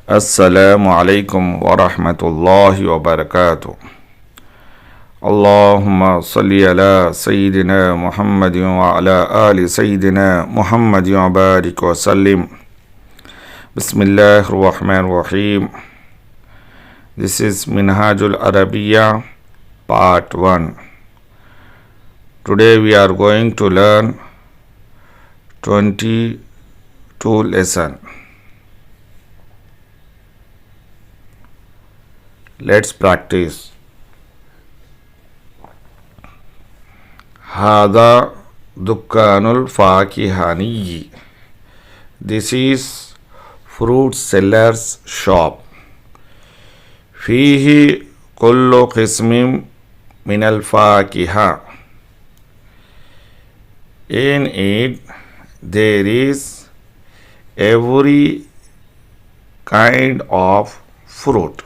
Assalamu alaikum wa rahmatullahi wa barakatuh. Allahumma salli ala Sayyidina Muhammadin wa ala ali Sayyidina Muhammadin wa barik wa sallim. Bismillahir Rahmanir Rahim. This is Minhajul Arabiya Part 1. Today we are going to learn 22 lesson. Let's practice. Hada dukkanul fakihani. This is fruit seller's shop. Fihi kullu qismim min al fakiha. In it there is every kind of fruit.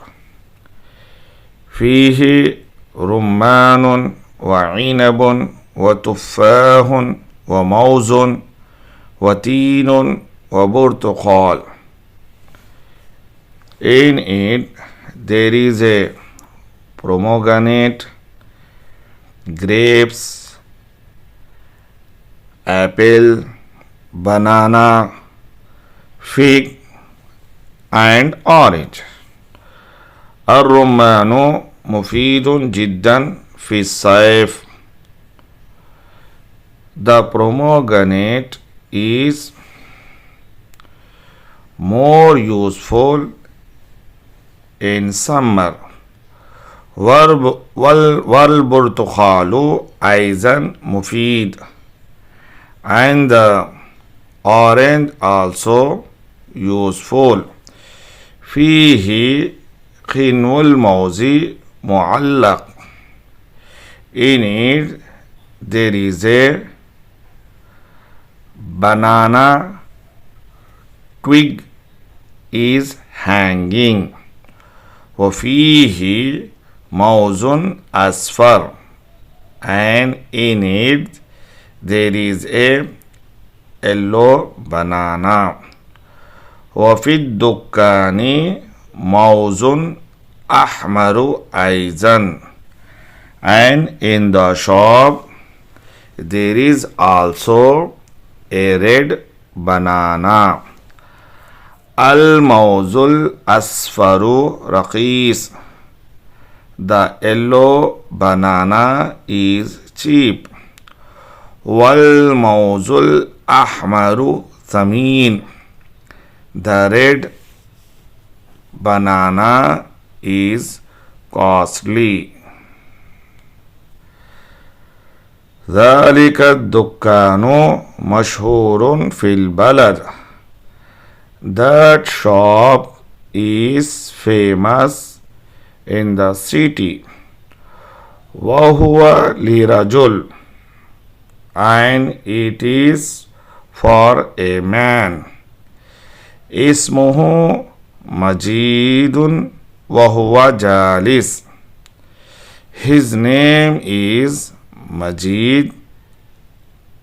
فيه رمان وعنب وتفاح وموز وتين وبرتقال. In it there is a pomegranate, grapes, apple, banana, fig and orange. الرمان مفيد جدا في الصيف. The pomegranate is more useful in summer. والبرتقال أيضا مفيد. And the orange also useful. فيه قنو الموز معلق. In it there is a banana twig is hanging. وفيه موز أصفر. And in it there is a yellow banana. وفي الدكان موز أحمر أيضا. And in the shop there is also a red banana. الموز الأصفر رخيص. The yellow banana is cheap. والموز الأحمر ثمين. The red banana is costly. ذلك الدكان مشهور في البلد. That shop is famous in the city. وهو لرجل. And it is for a man. اسمه مجيد وهو جالس. His name is Majid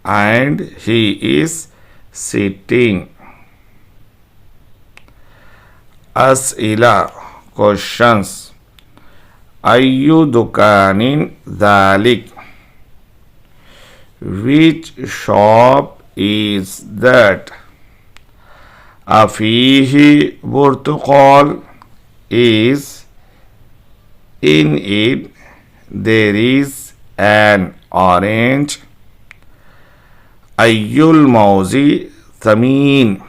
and he is sitting. أسئلة questions. أي دكان ذلك. Which shop is that? أفيه برتقال. Is in it there is an orange. أي الموز ثمين.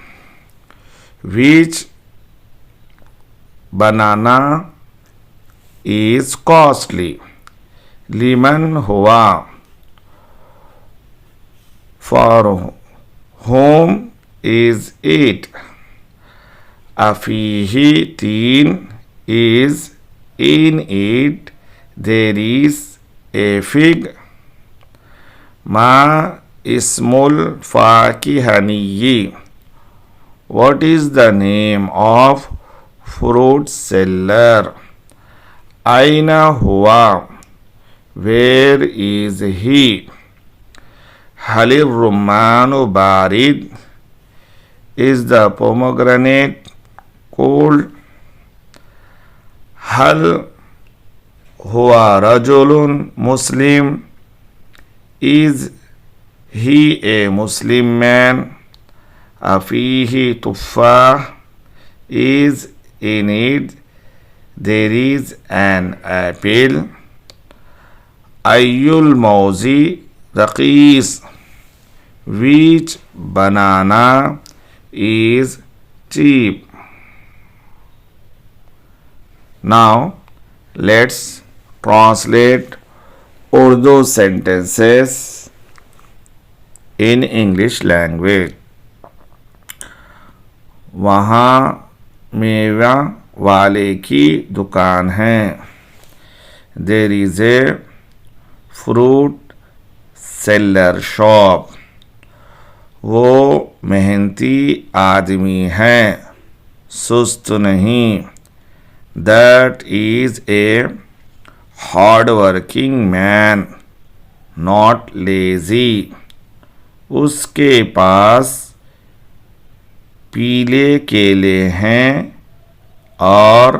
Which banana is costly. لمن هو. For whom is it. أفيه تين. Is in it there is a fig. ما اسم الفاكهاني. What is the name of fruit seller. أين هو. Where is he. هل الرمان بارد. Is the pomegranate cold. हल हुआ रजुलुन मुस्लिम, is he a Muslim man, अफीही तुफ़ा, is in it there is an apple, ayyul mauzi raqis, which banana is cheap. Now let's translate Urdu sentences in English language. वहाँ मेवा वाले की दुकान है. There is a fruit seller shop. वो मेहनती आदमी है, सुस्त नहीं. That is a hard working man, not lazy. उसके पास पीले केले हैं और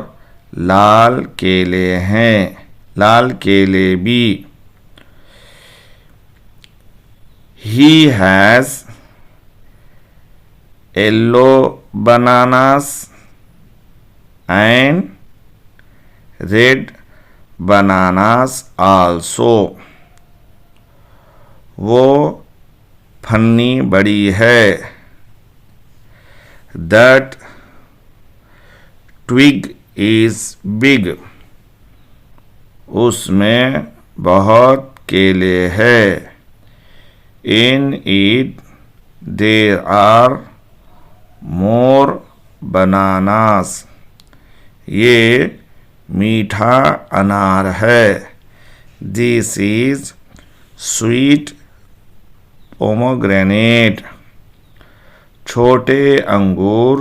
लाल केले हैं, लाल केले भी. He has yellow bananas and red bananas also. वो फन्नी बड़ी है. That twig is big. उसमें बहुत केले हैं. In it there are more bananas. ये मीठा अनार है. This is sweet pomegranate. छोटे अंगूर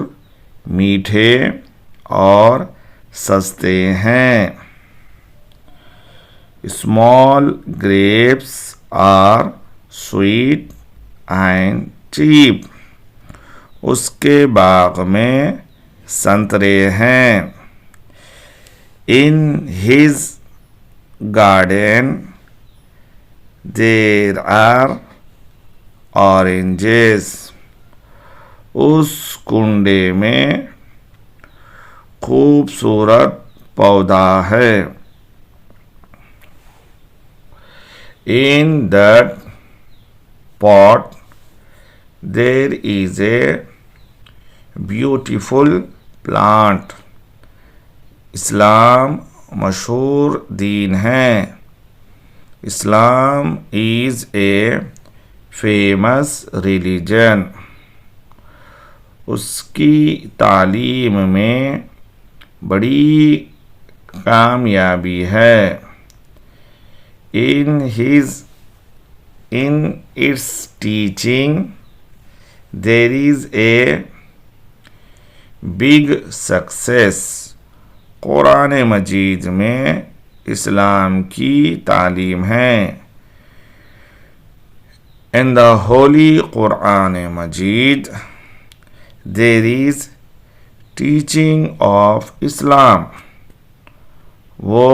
मीठे और सस्ते हैं. Small grapes are sweet and cheap. उसके बाग में संतरे हैं. In his garden there are oranges. उस कुंडे में खूबसूरत पौधा है. In that pot there is a beautiful plant. इस्लाम मशहूर दीन है. Islam is a famous religion. उसकी तालीम में बड़ी कामयाबी है. In its teaching there is a big success. कुरान मजीद में इस्लाम की तालीम है. In the holy Quran Majeed there is teaching of Islam. वो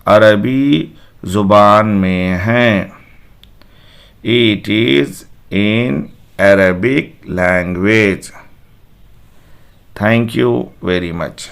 अरबी ज़ुबान में हैं. It is in Arabic language. Thank you very much.